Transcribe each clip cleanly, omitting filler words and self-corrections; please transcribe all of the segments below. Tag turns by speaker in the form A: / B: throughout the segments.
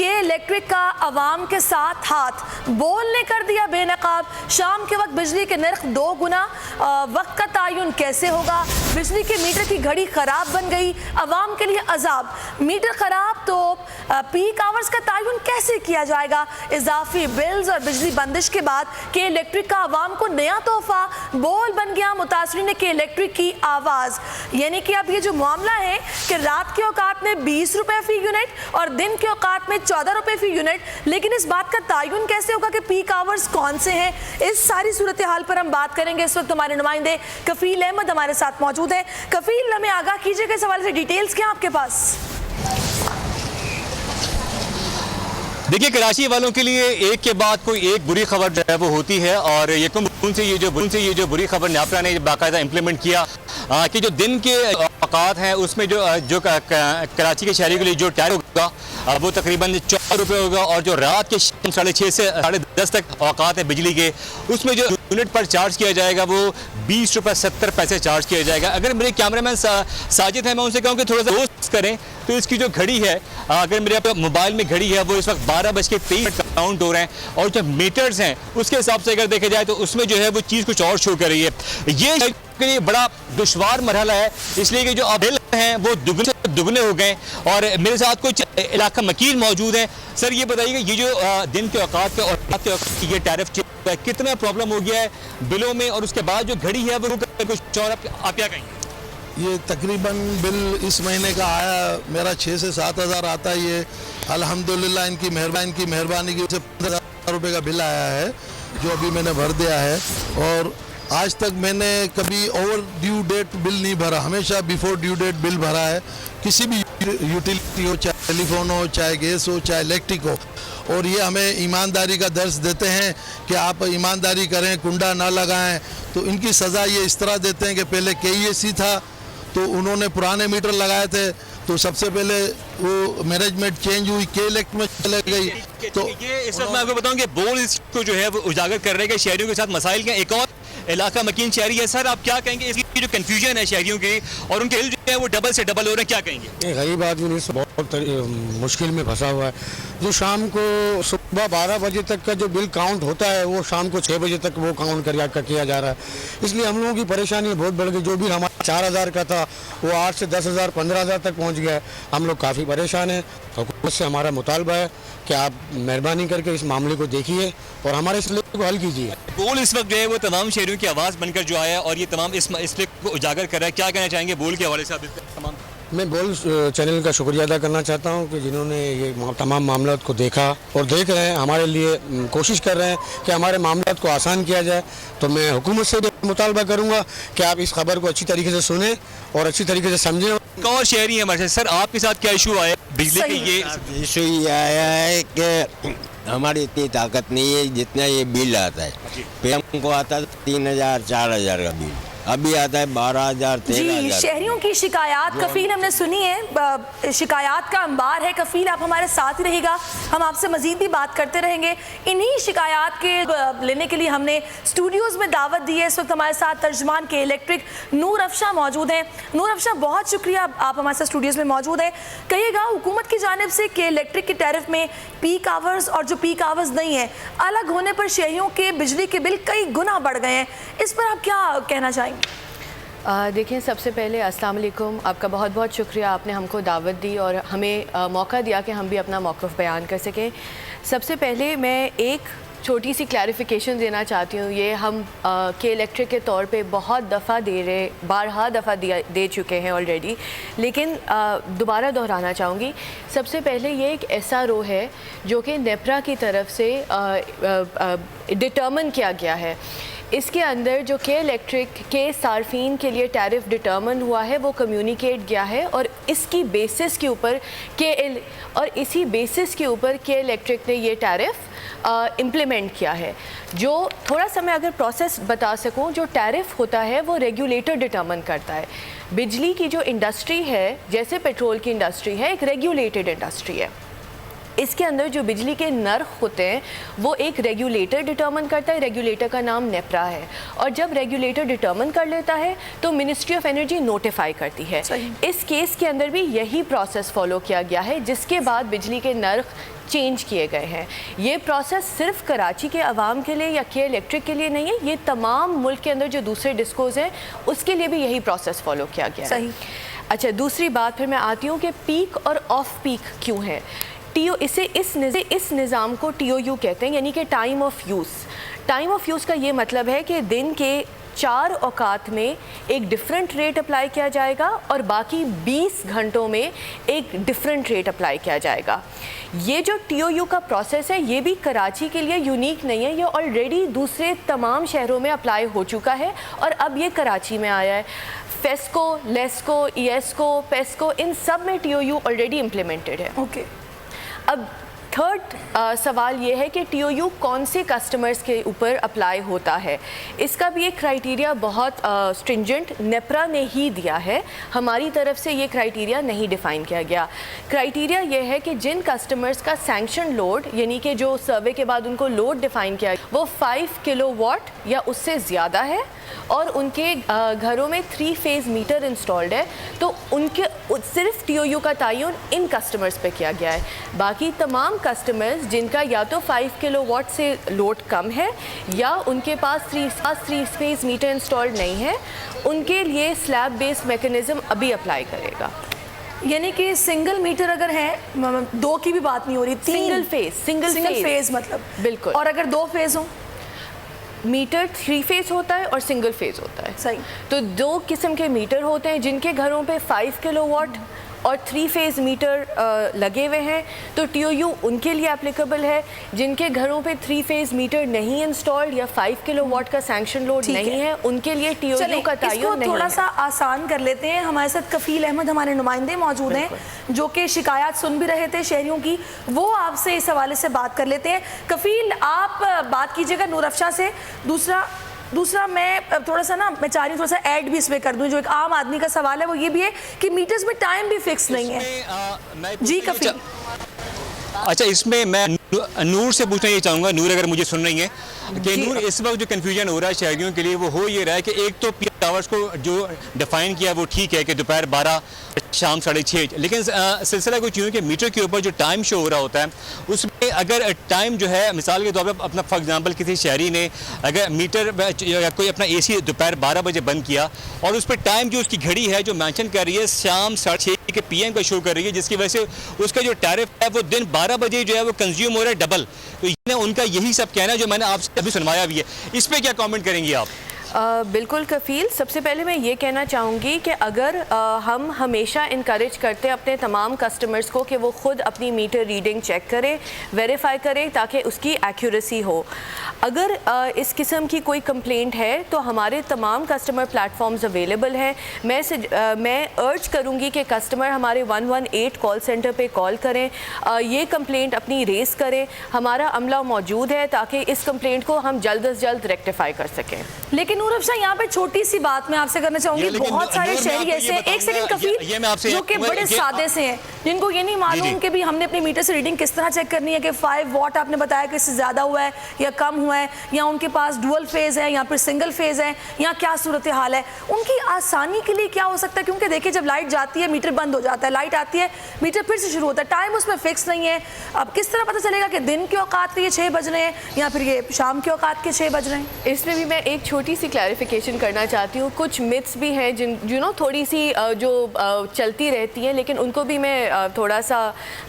A: के इलेक्ट्रिक का आवाम के साथ हाथ, बोल ने कर दिया बेनकाब। शाम के वक्त बिजली के नर्ख 2 गुना, वक्त का तयन कैसे होगा? बिजली के मीटर की घड़ी खराब बन गई, आवाम के लिए अजाब। मीटर खराब तो पीक आवर्स का तयन कैसे किया जाएगा? इजाफी बिल्स और बिजली बंदिश के बाद के इलेक्ट्रिक का आवाम को नया तोहफा, बोल बन गया मुतासरीन के इलेक्ट्रिक की आवाज़। यानी कि अब ये जो मामला है कि रात के औकात में 20 रुपये फ़ी यूनिट और दिन के औकात में 14 रुपये फ़ी यूनिट, लेकिन इस बात का तयन कैसे होगा कि पीक आवर्स कौन से हैं? इस सारी सूरत हाल पर हम बात करेंगे। इस वक्त हमारे नुमाइंदे कफील अहमद हमारे साथ मौजूद हैं। कफील, हमें आगाह कीजिएगा इस हवाले से, डिटेल्स क्या आपके पास?
B: देखिए, कराची वालों के लिए एक के बाद कोई एक बुरी खबर जो है वो होती है और यकम जून से ये जो बुरी खबर न्यापरा ने बाकायदा इम्प्लीमेंट किया कि जो दिन के औकात हैं उसमें जो कराची के शहरी के लिए जो टैरिफ होगा वो तकरीबन 14 रुपये होगा और जो रात के 6:30 से 10:30 तक औकात है बिजली के, उसमें जो यूनिट पर चार्ज किया जाएगा वो 20 रुपये 70 पैसे चार्ज किया जाएगा। अगर मेरे कैमरामैन साजिद हैं, मैं उनसे कहूँ कि थोड़ा सा दोस्त करें तो इसकी जो घड़ी है, अगर मेरे मोबाइल में घड़ी है वो इस वक्त 12:23 काउंट हो रहे हैं और जो मीटर्स हैं उसके हिसाब से अगर देखा जाए तो उसमें जो है वो चीज़ कुछ और शो कर रही है। ये के लिए बड़ा दुश्वार मरहला है, इसलिए कि जो बिल हैं वो दुगने हो गए। और मेरे साथ कुछ इलाका मकीन मौजूद हैं। सर, ये बताइएगा, ये जो दिन के औकात के और रात के औकात की ये टैरिफ कितना प्रॉब्लम हो गया है बिलों में, और उसके बाद जो घड़ी है वो कुछ और आप क्या कहेंगे?
C: ये तकरीबन बिल इस महीने का आया मेरा 6 से 7 हज़ार आता है। ये अल्हम्दुलिल्लाह इनकी मेहरबानी की वजह से 15,000 रुपये का बिल आया है जो अभी मैंने भर दिया है। और आज तक मैंने कभी ओवर ड्यू डेट बिल नहीं भरा, हमेशा बिफोर ड्यू डेट बिल भरा है। किसी भी यूटिलिटी हो, चाहे टेलीफोन हो, चाहे गैस हो, चाहे इलेक्ट्रिक हो। और ये हमें ईमानदारी का दर्स देते हैं कि आप ईमानदारी करें, कुंडा ना लगाएं। तो इनकी सज़ा ये इस तरह देते हैं कि पहले KEC था तो उन्होंने पुराने मीटर लगाए थे, तो सबसे पहले वो मैनेजमेंट चेंज हुई, के इलेक्ट में चले गई। तो
B: ये इस वक्त मैं आपको बताऊं कि बोल इसको जो है वो उजागर कर रहे हैं कि शहरियों के साथ मसाइल के। एक और इलाका मकीन शहरी है, सर आप क्या कहेंगे इसकी जो कन्फ्यूजन है शहरियों की और उनके बिल जो है वो डबल से डबल हो रहे हैं, क्या कहेंगे?
D: गरीब आदमी बहुत मुश्किल में फंसा हुआ है। जो शाम को सुबह 12 बजे तक का जो बिल काउंट होता है वो शाम को 6 बजे तक वो काउंट किया जा रहा है। इसलिए हम लोगों की परेशानी बहुत बढ़ गई। जो बिल हमारा 4,000 का था वो 8 से 10,000 15,000 तक पहुँच गया है। हम लोग काफ़ी परेशान हैं। हुकूमत से हमारा मुतालबा है कि आप मेहरबानी करके इस मामले को देखिए और हमारे इस मसले को हल कीजिए।
B: बोल इस वक्त जो है वो तमाम शहरियों की आवाज़ बनकर जो आया है और ये तमाम इस मसले को उजागर कर रहा है, क्या कहना चाहेंगे बोल के हवाले से आप तमाम?
D: मैं बोल चैनल का शुक्रिया अदा करना चाहता हूं कि जिन्होंने ये तमाम मामलों को देखा और देख रहे हैं, हमारे लिए कोशिश कर रहे हैं कि हमारे मामलों को आसान किया जाए। तो मैं हुकूमत से भी मुतालबा करूंगा कि आप इस खबर को अच्छी तरीके से सुने और अच्छी तरीके से समझें।
B: और शहरी है हमारे साथ, सर आपके साथ क्या इशू आया बिजली के? ये
E: इशू ये आया है कि हमारी इतनी ताकत नहीं है जितना ये बिल आता है। पहले हमको आता था 3,000 4,000 का बिल, अभी आता है 12,000 13,000।
A: जी, शहरियों की शिकायत कफील हमने सुनी है, शिकायत का अंबार है। कफील आप हमारे साथ ही रहेगा, हम आपसे मजीद भी बात करते रहेंगे। इन्हीं शिकायत के लेने के लिए हमने स्टूडियोज़ में दावत दी है। इस वक्त हमारे साथ तर्जमान के इलेक्ट्रिक नूर अफशा मौजूद हैं। नूर अफशा, बहुत शुक्रिया आप हमारे साथ स्टूडियोज़ में मौजूद हैं। कहिएगा, हुकूमत की जानिब से के इलेक्ट्रिक के टैरिफ में पीक आवर्स और जो पीक आवर्स नहीं है अलग होने पर शहरियों के बिजली के बिल कई गुना बढ़ गए हैं, इस पर आप क्या कहना चाहेंगे?
F: देखिए, सबसे पहले अस्सलाम वालेकुम, आपका बहुत बहुत शुक्रिया, आपने हमको दावत दी और हमें मौका दिया कि हम भी अपना मौक़िफ़ बयान कर सकें। सबसे पहले मैं एक छोटी सी क्लैरिफिकेशन देना चाहती हूँ। ये हम के इलेक्ट्रिक के तौर पे बहुत दफ़ा बारहा दफ़ा दे चुके हैं ऑलरेडी, लेकिन दोबारा दोहराना चाहूँगी। सबसे पहले ये एक SRO है जो कि नेपरा की तरफ से डिटर्मन किया गया है। इसके अंदर जो के इलेक्ट्रिक के सार्फिन के लिए टैरिफ डिटर्मन हुआ है वो कम्युनिकेट गया है और इसकी बेसिस के ऊपर इसी बेसिस के ऊपर के इलेक्ट्रिक ने ये टैरिफ इम्प्लीमेंट किया है। जो थोड़ा सा मैं अगर प्रोसेस बता सकूं, जो टैरिफ होता है वो रेगुलेटर डिटर्मन करता है। बिजली की जो इंडस्ट्री है, जैसे पेट्रोल की इंडस्ट्री है, एक रेगुलेटेड इंडस्ट्री है। इसके अंदर जो बिजली के नर्ख होते हैं वो एक रेगुलेटर डिटर्मिन करता है, रेगुलेटर का नाम नेप्रा है, और जब रेगुलेटर डिटर्मिन कर लेता है तो मिनिस्ट्री ऑफ एनर्जी नोटिफाई करती है। इस केस के अंदर भी यही प्रोसेस फॉलो किया गया है, जिसके बाद बिजली के नर्ख चेंज किए गए हैं। ये प्रोसेस सिर्फ कराची के अवाम के लिए या के इलेक्ट्रिक के लिए नहीं है, ये तमाम मुल्क के अंदर जो दूसरे डिस्कोज हैं उसके लिए भी यही प्रोसेस फॉलो किया गया है।
A: सही।
F: अच्छा, दूसरी बात फिर मैं आती हूँ कि पीक और ऑफ पीक क्यों है। इस निज़ाम को TOU कहते हैं, यानी कि time of use. Time of use का ये मतलब है कि दिन के 4 औकात में एक डिफरेंट रेट अप्लाई किया जाएगा और बाकी 20 घंटों में एक डिफरेंट रेट अप्लाई किया जाएगा। ये जो TOU का प्रोसेस है ये भी कराची के लिए यूनिक नहीं है, ये ऑलरेडी दूसरे तमाम शहरों में अप्लाई हो चुका है और अब ये कराची में आया है। फेस्को, लेस्को, ESCO, पेस्को, इन सब में TOU ऑलरेडी इम्प्लीमेंटेड है।
A: ओके।
F: अब थर्ड सवाल ये है कि TOU कौन से कस्टमर्स के ऊपर अप्लाई होता है। इसका भी एक क्राइटेरिया बहुत स्ट्रिंजेंट नेप्रा ने ही दिया है, हमारी तरफ से ये क्राइटेरिया नहीं डिफ़ाइन किया गया। क्राइटेरिया ये है कि जिन कस्टमर्स का सैंक्शन लोड, यानी कि जो सर्वे के बाद उनको लोड डिफ़ाइन किया वो 5 किलोवाट या उससे ज़्यादा है और उनके घरों में 3 फेज़ मीटर इंस्टॉल्ड है, तो उनके सिर्फ TOU का तयन इन कस्टमर्स पे किया गया है। बाकी तमाम कस्टमर्स जिनका या तो 5 किलोवाट से लोड कम है या उनके पास 3 फेज़ मीटर इंस्टॉल्ड नहीं है, उनके लिए स्लैब बेस्ड मैकेनिज़्म अभी अप्लाई करेगा।
A: यानी कि सिंगल मीटर अगर है, 2 की भी बात नहीं हो रही, 3
F: सिंगल
A: फेज मतलब,
F: बिल्कुल।
A: और अगर 2 फेज हो,
F: मीटर 3 फेज़ होता है और सिंगल फेज़ होता है।
A: सही।
F: तो 2 किस्म के मीटर होते हैं, जिनके घरों पे 5 किलोवाट और 3 फेज़ मीटर लगे हुए हैं तो TOU उनके लिए एप्लीकेबल है। जिनके घरों पे 3 फेज़ मीटर नहीं इंस्टॉल्ड या 5 किलोवाट का सैंक्शन लोड नहीं है, उनके लिए TOU का तयन नहीं है।
A: थोड़ा सा आसान कर लेते हैं। हमारे साथ कफील अहमद हमारे नुमाइंदे मौजूद हैं जो कि शिकायत सुन भी रहे थे शहरियों की, वो आपसे इस हवाले से बात कर लेते हैं। कफील, आप बात कीजिएगा नूर अफशा से। दूसरा मैं थोड़ा सा ना, मैं चाह रही हूँ थोड़ा सा ऐड भी इसमें कर दूँ। जो एक आम आदमी का सवाल है वो ये भी है कि मीटर्स में टाइम भी फिक्स नहीं है। जी कफील।
B: अच्छा, इसमें मैं नूर से पूछना ये चाहूँगा, नूर अगर मुझे सुन रही है, कि नूर इस वक्त जो कन्फ्यूजन हो रहा है शहरियों के लिए वो हो ये रहा है कि एक तो पीक आवर्स को जो डिफाइन किया वो ठीक है कि दोपहर 12 शाम 6:30, लेकिन सिलसिला कुछ यूँ कि मीटर के ऊपर जो टाइम शो हो रहा होता है उसमें अगर टाइम जो है, मिसाल के तौर पर अपना फॉर एग्जांपल किसी शहरी ने अगर मीटर कोई अपना AC दोपहर 12 बजे बंद किया और उस पर टाइम जो उसकी घड़ी है जो मेंशन कर रही है शाम 6:30 के PM का शो कर रही है, जिसकी वजह से उसका जो टैरिफ है वो दिन 12 बजे जो है वो कंज्यूम हो रहा है डबल। तो ये उनका यही सब कहना है जो मैंने आपसे अभी सुनवाया भी है। इस पर क्या कमेंट करेंगी आप?
F: बिल्कुल कफ़ील, सबसे पहले मैं ये कहना चाहूँगी कि अगर हम हमेशा इनकरेज करते हैं अपने तमाम कस्टमर्स को कि वो ख़ुद अपनी मीटर रीडिंग चेक करें, वेरीफाई करें ताकि उसकी एक्यूरेसी हो। अगर इस किस्म की कोई कंप्लेंट है तो हमारे तमाम कस्टमर प्लेटफॉर्म्स अवेलेबल हैं। मैं अर्ज करूँगी कि कस्टमर हमारे 118 कॉल सेंटर पे कॉल करें, ये कंप्लेंट अपनी रेस करें, हमारा अमला मौजूद है ताकि इस कंप्लेंट को हम जल्द अज जल्द रेक्टिफाई कर सकें।
A: लेकिन नूर अफशा, यहाँ पे छोटी सी बात मैं आपसे करना चाहूंगी। बहुत सारे शहरी ऐसे हैं, एक सेकंड कफील, जो कि बड़े सादे से हैं, जिनको ये नहीं मालूम कि भी हमने अपने मीटर से रीडिंग किस तरह चेक करनी है कि 5 वाट आपने बताया कि इससे ज़्यादा हुआ है या कम हुआ है, या उनके पास डुअल फेज़ है या फिर सिंगल फेज़ है, या क्या सूरत हाल है। उनकी आसानी के लिए क्या हो सकता है? क्योंकि देखिए जब लाइट जाती है मीटर बंद हो जाता है, लाइट आती है मीटर फिर से शुरू होता है, टाइम उसमें फिक्स नहीं है। अब किस तरह पता चलेगा कि दिन के औकात के ये 6 बज रहे हैं या फिर ये शाम के औकात के 6 बज रहे हैं?
F: इसमें भी मैं एक छोटी सी क्लैरिफिकेशन करना चाहती हूँ। कुछ मिथ्स भी हैं जिन थोड़ी सी जो चलती रहती हैं, लेकिन उनको भी मैं थोड़ा सा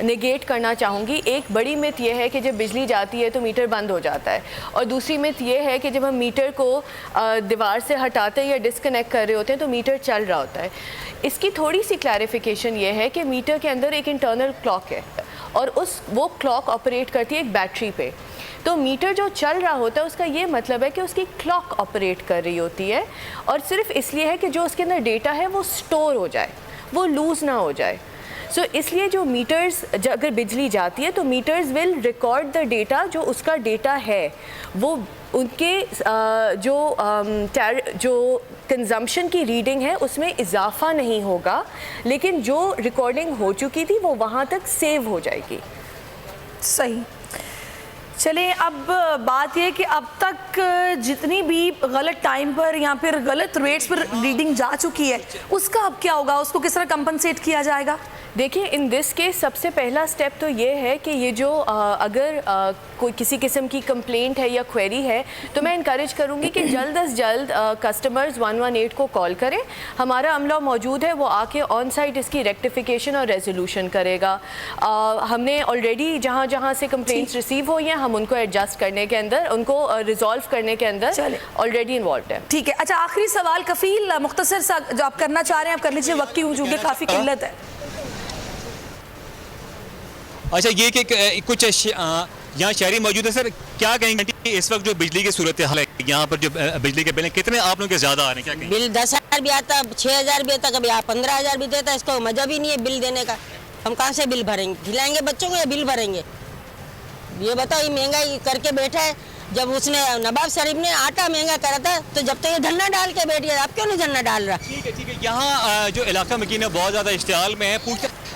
F: नेगेट करना चाहूँगी। एक बड़ी मिथ ये है कि जब बिजली जाती है तो मीटर बंद हो जाता है, और दूसरी मिथ ये है कि जब हम मीटर को दीवार से हटाते हैं या डिस्कनेक्ट कर रहे होते हैं तो मीटर चल रहा होता है। इसकी थोड़ी सी क्लैरिफिकेशन ये है कि मीटर के अंदर एक इंटरनल क्लॉक है और वो क्लॉक ऑपरेट करती है एक बैटरी पे। तो मीटर जो चल रहा होता है उसका ये मतलब है कि उसकी क्लॉक ऑपरेट कर रही होती है, और सिर्फ इसलिए है कि जो उसके अंदर डेटा है वो स्टोर हो जाए, वो लूज़ ना हो जाए। सो इसलिए जो मीटर्स, अगर बिजली जाती है तो meters will record the data, जो उसका डेटा है वो उनके जो कंजम्पशन की रीडिंग है उसमें इजाफा नहीं होगा, लेकिन जो रिकॉर्डिंग हो चुकी थी वो वहाँ तक सेव हो जाएगी।
A: सही। चलिए, अब बात यह है कि अब तक जितनी भी गलत टाइम पर या फिर गलत रेट्स पर रीडिंग जा चुकी है, उसका अब क्या होगा? उसको किस तरह कंपनसेट किया जाएगा?
F: देखिए, इन दिस केस सबसे पहला स्टेप तो ये है कि ये जो अगर कोई किसी किस्म की कंप्लेंट है या क्वेरी है, तो मैं इनकरेज करूँगी कि जल्द अज जल्द कस्टमर्स 118 को कॉल करें। हमारा अमला मौजूद है, वो आके ऑन साइट इसकी रेक्टिफिकेशन और रेजोल्यूशन करेगा। हमने ऑलरेडी जहाँ जहाँ से कंप्लेंट्स रिसीव हुई हैं, हम उनको एडजस्ट करने के अंदर, उनको रिजॉल्व करने के अंदर ऑलरेडी इन्वॉल्व है।
A: ठीक है। अच्छा, आखिरी सवाल कफील, मुख्तसर सा जो आप करना चाह रहे हैं आप कर लीजिए, वक्त की चूँकि काफ़ी किल्लत है।
B: अच्छा, ये कि कुछ यहाँ शहरी मौजूद है सर, क्या कहेंगे कि इस वक्त जो बिजली की सूरत हाल है यहाँ पर, जो बिजली के बिल हैं कितने आप लोगों के ज़्यादा आ रहे हैं, क्या कहेंगे?
G: बिल 10,000 भी आता, 6,000 भी आता, कभी 15,000 भी देता है। इसको मजा भी नहीं है बिल देने का। हम कहाँ से बिल भरेंगे? खिलाएंगे बच्चों को या बिल भरेंगे? ये बताओ, ये महंगाई करके बैठा है। जब उसने नवाब शरीफ ने आटा महंगा करा था, तो जब तक ये धन्ना डाल के बैठ गया, आप क्यों नहीं धन्ना डाल रहा?
B: ठीक है, ठीक है। यहाँ जो इलाका मकीन है बहुत ज़्यादा इश्तियाल में है।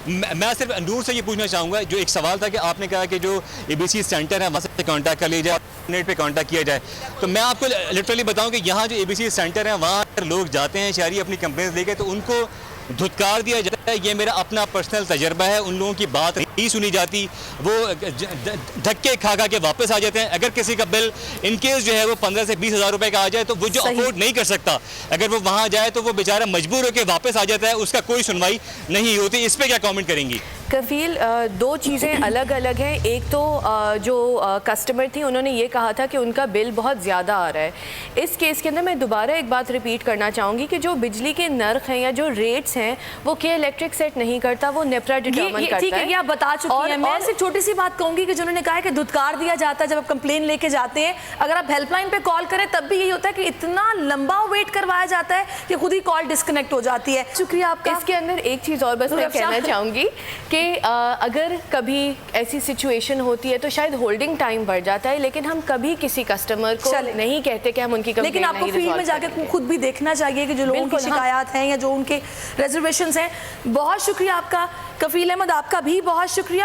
B: मैं सिर्फ नूर से ये पूछना चाहूँगा, जो एक सवाल था कि आपने कहा कि जो ABC सेंटर है वहाँ से कॉन्टैक्ट कर लिया जाए, नेट पे कॉन्टैक्ट किया जाए, तो मैं आपको लिटरली बताऊँ कि यहाँ जो ABC सेंटर है वहाँ लोग जाते हैं शहरी अपनी कंप्लेंट लेके, तो उनको धुतकार दिया जाता है। ये मेरा अपना पर्सनल तजर्बा है। उन लोगों की बात नहीं सुनी जाती, वो धक्के खा खा के वापस आ जाते हैं। अगर किसी का बिल इन केस जो है वो 15 से 20,000 रुपए का आ जाए, तो वो जो अफोर्ड नहीं कर सकता, अगर वो वहाँ जाए तो वो बेचारा मजबूर होकर वापस आ जाता है, उसका कोई सुनवाई नहीं होती। इस पर क्या कमेंट करेंगी?
F: कफील, दो चीज़ें अलग अलग हैं। एक तो जो कस्टमर थी, उन्होंने ये कहा था कि उनका बिल बहुत ज़्यादा आ रहा है। इस केस के अंदर मैं दोबारा एक बात रिपीट करना चाहूँगी कि जो बिजली के नर्ख हैं या जो रेट्स हैं, वो के इलेक्ट्रिक सेट नहीं करता, वो नेपरा डिटरमाइन करता है।
A: ठीक है, ये आप बता चुकी हैं। मैं सिर्फ छोटी सी बात कहूँगी कि जिन्होंने कहा है कि धुतकार दिया जाता है जब आप कंप्लेन लेके जाते हैं, अगर आप हेल्पलाइन पे कॉल करें तब भी यही होता है कि इतना लंबा वेट करवाया जाता है कि खुद ही कॉल डिस्कनेक्ट हो जाती है। शुक्रिया आपका।
F: इसके अंदर एक चीज़ और बस मैं कहना चाहूँगी कि अगर कभी ऐसी सिचुएशन होती है तो शायद होल्डिंग टाइम बढ़ जाता है, लेकिन हम कभी किसी कस्टमर को नहीं कहते कि हम उनकी कंप्लेंट
A: लेकिन आपको फील्ड में जाके खुद भी देखना चाहिए कि जो लोगों की शिकायत हैं या जो उनके रिजर्वेशंस हैं। बहुत शुक्रिया आपका कफील अहमद, आपका भी बहुत शुक्रिया।